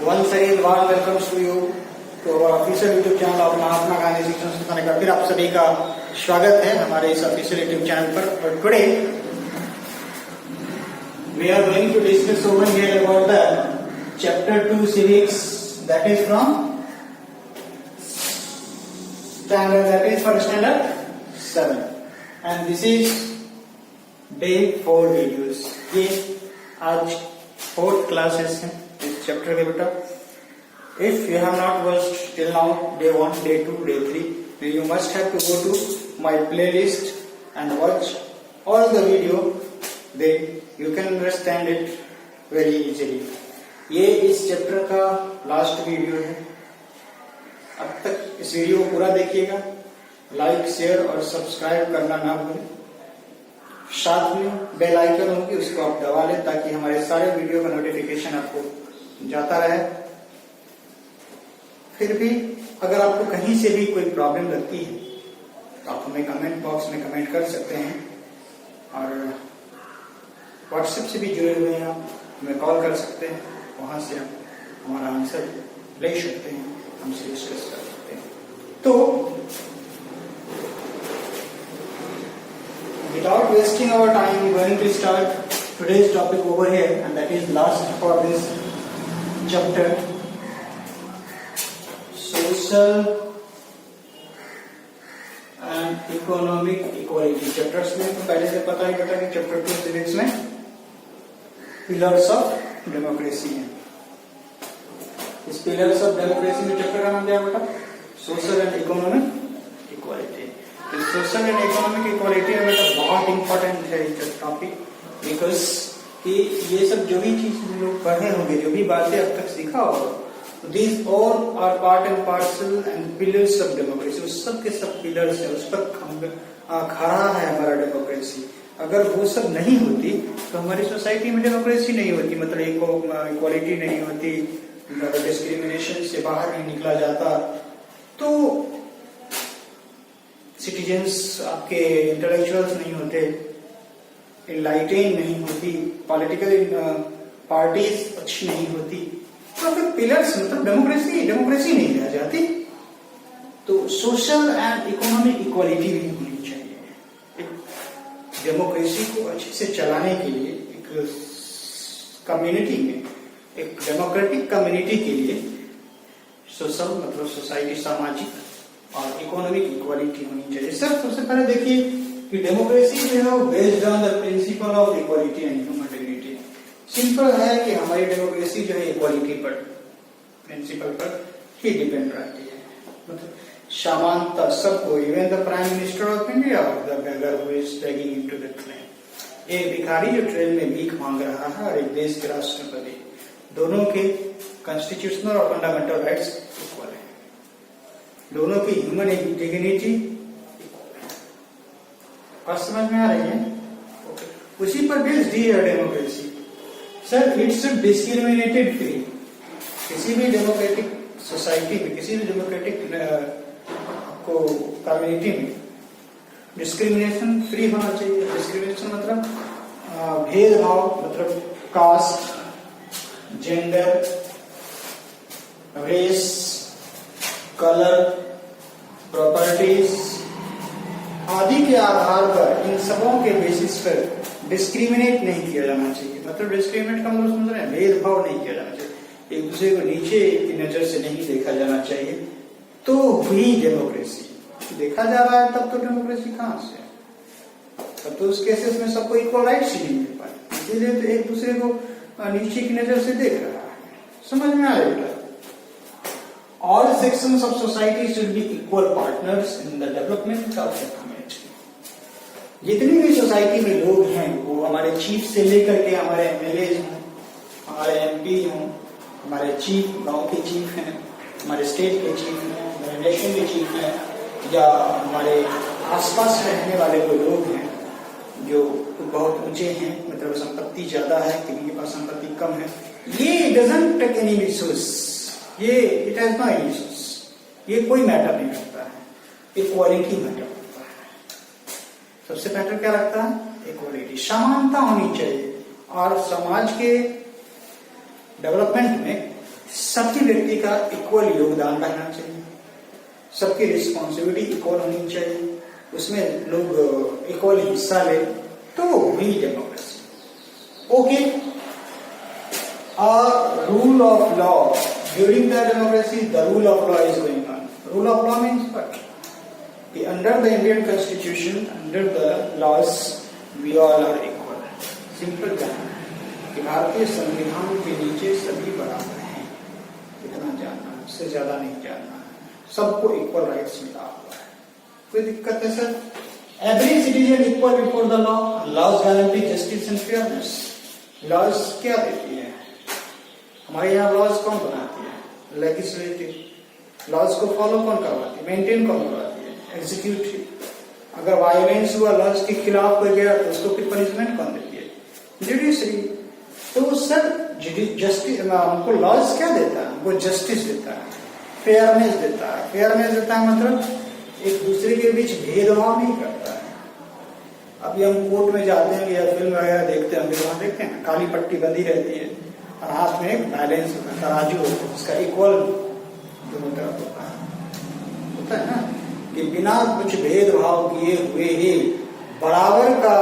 Once again, warm welcomes to you to our official YouTube channel of Mahatma Gandhi शिक्षण संस्थान का फिर आप सभी का स्वागत है हमारे इस ऑफिशियल YouTube चैनल पर। और today we are going to discuss over here about the chapter 2 civics, that is from standard, that is for standard 7, and this is day 4 videos। ये आज 4th classes है इस चैप्टर के बेटा। If you have not watched till now day 1, day 2, day 3, then you must have to go to my playlist and watch all the video, then you can understand it very easily। ये इस chapter का last video है। अब तक इस video को पूरा देखिएगा, लाइक शेयर और सब्सक्राइब करना ना भूलें। साथ में बेल आइकन होगी, उसको आप दबा लें ताकि हमारे सारे वीडियो का नोटिफिकेशन आपको जाता रहे। फिर भी अगर आपको कहीं से भी कोई प्रॉब्लम लगती है तो आप हमें कमेंट बॉक्स में कमेंट कर सकते हैं, और व्हाट्सएप से भी जुड़े हुए हैं, आप हमें कॉल कर सकते हैं, वहां से आप हमारा आंसर ले सकते हैं, हमसे डिस्कस कर सकते हैं। तो without wasting our time, we are going to start today's topic over here, and that is last for this chapter, social and economic equality। Chapters में तो पहले से पता ही था कि चैप्टर 2 सिविक्स में पिलर्स ऑफ डेमोक्रेसी है। इस पिलर्स ऑफ डेमोक्रेसी में चैप्टर का नाम क्या है बेटा? Social and economic equality. Social and economic equality में बेटा बहुत इंपॉर्टेंट है ये टॉपिक, बिकॉज कि ये सब जो भी चीज लोग पढ़े होंगे, जो भी बातें अब तक सीखा होगा, these all are part and parcel and pillars of democracy। उस सब के सब पिलर्स है, उस पर खड़ा है हमारा डेमोक्रेसी। अगर वो सब नहीं होती तो हमारी सोसाइटी में डेमोक्रेसी नहीं होती, मतलब इक्वालिटी नहीं होती, डिस्क्रिमिनेशन से बाहर नहीं निकला जाता, तो सिटीजन्स आपके इंटेलेक्चुअल्स नहीं होते, एनलाइटेन नहीं होती, पॉलिटिकल पार्टीज अच्छी नहीं होती, तो फिर पिलर्स मतलब डेमोक्रेसी नहीं रह जाती। तो सोशल एंड इकोनॉमिक इक्वालिटी भी होनी चाहिए। डेमोक्रेसी को अच्छे से चलाने के लिए एक कम्युनिटी में, एक डेमोक्रेटिक कम्युनिटी के लिए सोशल मतलब सोसाइटी, सामाजिक और इकोनॉमिक इक्वालिटी होनी चाहिए। सर सबसे पहले देखिए कि डेमोक्रेसी जो है based on the principle of equality and human dignity. Simple है कि हमारी डेमोक्रेसी जो है इक्वालिटी पर, प्रिंसिपल पर ही डिपेंड रहती है, मतलब समानता सबको, even the prime minister of India और the beggar who is begging into the train. एक भिखारी जो ट्रेन में भीख मांग रहा है और एक देश के राष्ट्रपति, दोनों के कॉन्स्टिट्यूशनल और फंडामेंटल राइट्स इक्वल है, दोनों की ह्यूमन डिग्निटी इक्वल है। बात समझ में आ रही है? उसी पर बेस्ड ही है democracy. Sir it's discriminated free. किसी भी डेमोक्रेटिक सोसाइटी में, किसी भी डेमोक्रेटिक आपको कम्युनिटी में डिस्क्रिमिनेशन फ्री होना चाहिए। डिस्क्रिमिनेशन मतलब भेदभाव, मतलब caste, gender, race, colour, properties आदि के आधार पर, इन सबों के बेसिस पर डिस्क्रिमिनेट नहीं किया जाना चाहिए। मतलब डिस्क्रिमिनेट का मतलब समझ रहे हैं, भेदभाव नहीं किया जाना चाहिए, एक दूसरे को नीचे की नजर से नहीं देखा जाना चाहिए, तो हुई डेमोक्रेसी। देखा जा रहा है तब तो डेमोक्रेसी कहां से है? तब तो उस केसेस में सबको इक्वल राइट्स ही नहीं मिल पाए, इसीलिए तो एक दूसरे को नीचे की नजर से देख रहा है। समझ में आ रहा है? All sections of society should be equal partners in the development of the community. जितनी भी सोसाइटी में लोग हैं, वो हमारे चीफ से लेकर के हमारे एमएलए हों, हमारे एमपी हों, हमारे चीफ, गांव के चीफ हैं, हमारे स्टेट के चीफ हैं, हमारे नेशन के चीफ हैं, या हमारे आसपास रहने वाले कोई लोग हैं जो बहुत ऊंचे हैं, मतलब संपत्ति ज्यादा है, किसी के पास संपत्ति कम है, ये डजंट टेक एनी रिसोर्स, ये it has no any resource, ये कोई मैटर नहीं करता है, इक्वालिटी मैटर करता है। सबसे मैटर क्या रखता है? इक्वालिटी, समानता होनी चाहिए। और समाज के डेवलपमेंट में सबके व्यक्ति का इक्वल योगदान रहना चाहिए, सबकी रिस्पॉन्सिबिलिटी इक्वल होनी चाहिए, उसमें लोग इक्वल हिस्सा ले, तो हुई democracy. Okay, rule of law during the democracy, the rule of law is going on. Rule of law means what? Under the Indian constitution, under the laws, we all are equal. Simple जानना है कि भारतीय संविधान के नीचे सभी बराबर हैं, इतना जानना है, उससे ज्यादा नहीं जानना है। सबको इक्वल राइट्स मिला हुआ है, कोई दिक्कत है sir? Every citizen equal before the law, laws guarantee justice and fairness. Laws क्या देती है? हमारे यहाँ लॉज कौन बनाती है? लेजिस्लेटिव। लॉज को फॉलो कौन करवाती है? मेंटेन कौन करवाती है? एग्जीक्यूटिव। अगर वायलेंस हुआ, लॉज के खिलाफ हो गया, तो उसको फिर पनिशमेंट कौन देती है? जुडिशरी। तो सर जस्टिस, हमको लॉज क्या देता है? वो जस्टिस देता है, फेयरनेस देता है। फेयरनेस देता है मतलब एक दूसरे के बीच भेदभाव नहीं करता है। अभी हम कोर्ट में जाते हैं या फिल्म वगैरह देखते हैं, वहां देखते हैं काली पट्टी बंधी रहती है और हाथ में एक बैलेंस तराजू होता है, उसका इक्वल दोनों तरफ होता है ना, कि बिना कुछ भेदभाव किए हुए ही बराबर का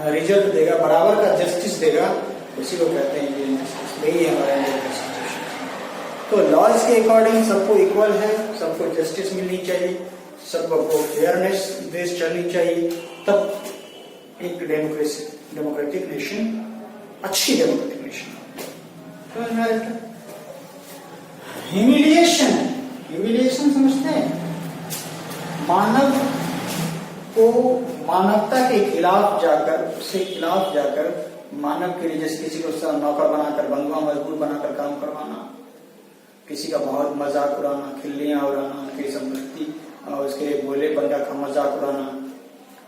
रिजल्ट देगा, बराबर का जस्टिस देगा, उसी को कहते हैं इंडियन जस्टिस। यही है हमारा इंडियन कॉन्स्टिट्यूशन। तो लॉज के अकॉर्डिंग सबको इक्वल है, सबको जस्टिस मिलनी चाहिए, सबको फेयरनेस बेस्ड चलनी चाहिए, तब एक डेमोक्रेटिक नेशन, अच्छी डेमोक्रेटिक नेशन। ह्यूमिलिएशन, ह्यूमिलिएशन समझते हैं? मानव को मानवता के खिलाफ जाकर, उसके खिलाफ जाकर मानव के लिए, जैसे किसी को नौकर बनाकर, बंधुआ मजदूर बनाकर काम करवाना, किसी का बहुत मजाक उड़ाना, खिल्लियां उड़ाना, उसकी संपत्ति और उसके बोले बंदा का मजाक उड़ाना,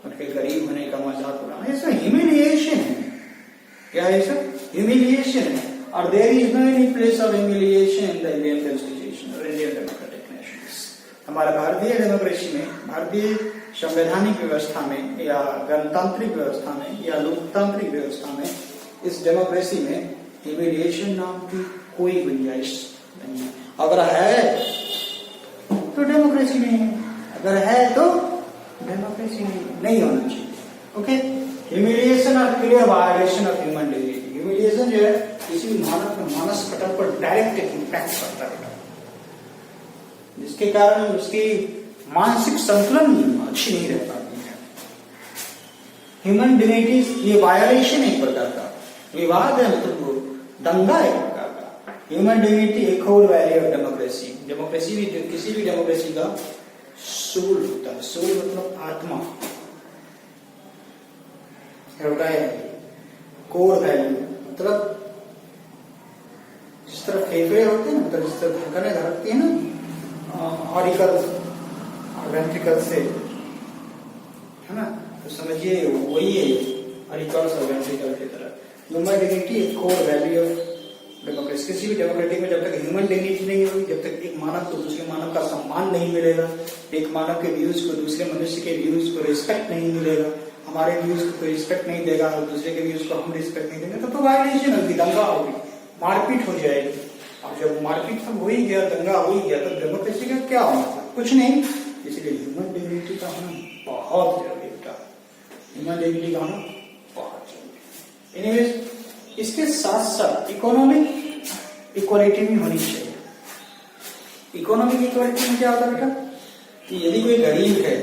उनके गरीब होने का मजाक उड़ाना, ये सब ह्यूमिलिएशन है। क्या है सब? ह्यूमिलिएशन है। और there is no any place of humiliation in the Indian constitution और इंडियन डेमोक्रेटिक नेशंस। हमारा भारतीय डेमोक्रेसी में, भारतीय संवैधानिक व्यवस्था में या गणतांत्रिक व्यवस्था में या लोकतांत्रिक व्यवस्था में, इस डेमोक्रेसी में ह्यूमिलिएशन नाम की कोई गुंजाइश नहीं है। अगर है तो डेमोक्रेसी नहीं है, अगर है तो डेमोक्रेसी नहीं होना चाहिए। ओके, ह्यूमिलिएशन और clear violation of human dignity. Humiliation जो है किसी मानव के मानस पटल पर डायरेक्ट इम्पैक्ट करता है, जिसके कारण उसकी मानसिक संतुलन अच्छी नहीं रह पाती है। ह्यूमन डिग्निटी ये वायलेशन एक प्रकार का विवाद है, मतलब वो दंगा एक प्रकार का। ह्यूमन डिग्निटी एक whole value of democracy. Democracy भी, किसी भी डेमोक्रेसी का सोल होता है। सोल मतलब आत्मा, हृदय, कोर वैल्यू, मतलब जिस तरह फेफड़े होते हैं, मतलब जिस तरह धड़कनें धड़कती है ना, ऑरिकल वेंट्रिकल से, है ना, तो समझिए वही है ऑरिकल्स और वेंट्रिकल की तरह। ह्यूमन डिग्निटी एक कोर वैल्यू ऑफ डेमोक्रेसी। किसी भी डेमोक्रेटिक में जब तक ह्यूमन डिग्निटी नहीं होगी, जब तक एक मानव को दूसरे मानव का सम्मान नहीं मिलेगा, एक मानव के व्यूज को दूसरे मनुष्य के व्यूज को रिस्पेक्ट नहीं मिलेगा, हमारे व्यूज को कोई रिस्पेक्ट नहीं देगा और दूसरे के व्यूज को हम रिस्पेक्ट नहीं देंगे, तो वायलेशन होगी, दंगा होगी, मारपीट हो जाएगी। और जब मारपीट सब हो ही गया, दंगा हो ही गया, तो डेमोक्रेसी का क्या होना? कुछ नहीं। इसलिए ह्यूमन डिग्निटी का होना बहुत जरूरी होता है। ह्यूमन डिग्निटी का होना बहुत जरूरी। एनीवेज, इसके साथ साथ इकोनॉमिक इक्वालिटी भी होनी चाहिए। इकोनॉमिक इक्वालिटी में क्या होता है बेटा? कि यदि कोई गरीब है,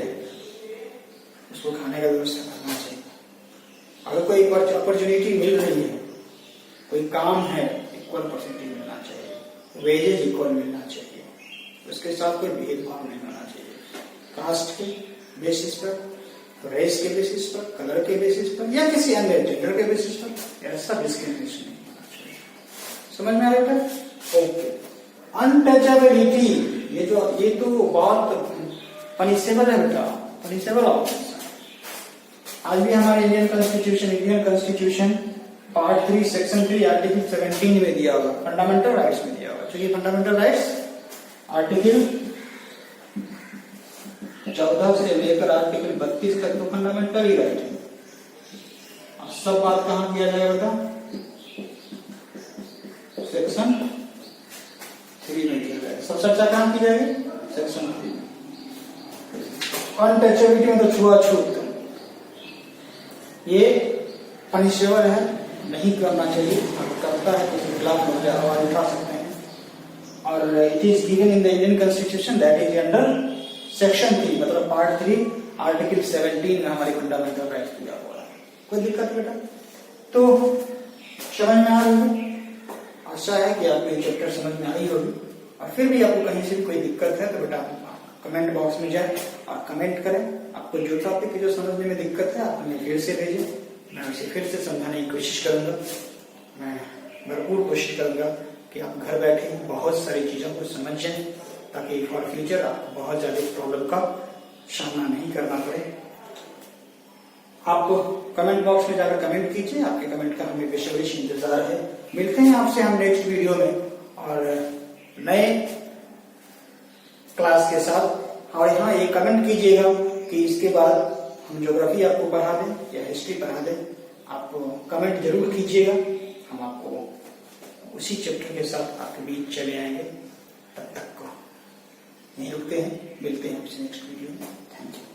उसको खाने का व्यवस्था करना चाहिए। अगर कोई अपॉर्चुनिटी मिल रही है, कोई काम है, इक्वल परसेंटेज मिलना चाहिए, वेजेज इक्वल मिलना चाहिए, उसके साथ कोई भेदभाव नहीं होना चाहिए। कास्ट के बेसिस पर, रेस के बेसिस पर, कलर के बेसिस पर या किसी अन्य जेंडर के बेसिस पर ऐसा डिस्क्रिमिनेशन नहीं होना चाहिए। समझ में आ रहा है? ओके। अनटचेबिलिटी, ये तो बहुत पनिशेबल है बेटा, पनिशेबल ऑफेंस। आज भी हमारे Indian constitution part 3 section 3 article 17 में दिया हुआ, फंडामेंटल राइट्स में दिया हुआ। चलिए फंडामेंटल राइट्स आर्टिकल 14 से लेकर आर्टिकल 32 तक तो फंडामेंटल ही राइट है। अब सब बात कहां किया जाएगा? सेक्शन 3 में किया जाएगा। सबसे अच्छा काम की जाएगी सेक्शन 3 में। अनटचेबिलिटी मतलब छुआछूत, ये पनिशेबल है, नहीं करना चाहिए। अगर करता है तो उसके खिलाफ लोग आवाज उठा सकते हैं। और it is given in the Indian constitution that is under section 3 मतलब पार्ट 3 आर्टिकल 17 में हमारे फंडामेंटल राइट्स दिया हुआ है। कोई दिक्कत बेटा? तो समझ में आ रही होगी, आशा है कि आपको ये चैप्टर समझ में आई होगी। और फिर भी आपको कहीं से भी कोई दिक्कत है तो बेटा कमेंट बॉक्स में जाए और कमेंट करें। आपको जो टॉपिक जो समझने में दिक्कत है आप हमें फिर से भेजें, मैं उसे फिर से समझाने की कोशिश करूंगा। मैं भरपूर कोशिश करूंगा कि आप घर बैठे बहुत सारी चीजों को समझ जाएं, ताकि फॉर फ्यूचर आपको बहुत ज्यादा प्रॉब्लम का सामना नहीं करना पड़े। आप कमेंट बॉक्स में जाकर कमेंट कीजिए, आपके कमेंट का हमें बेसब्री से इंतजार है। मिलते हैं आपसे हम नेक्स्ट वीडियो में और नए क्लास के साथ। और यहाँ ये कमेंट कीजिएगा कि इसके बाद हम ज्योग्राफी आपको पढ़ा दें या हिस्ट्री पढ़ा दें। आप कमेंट जरूर कीजिएगा, हम आपको उसी चैप्टर के साथ आपके बीच चले आएंगे। तब तक को यहीं रुकते हैं, मिलते हैं आपसे नेक्स्ट वीडियो में। Thank you.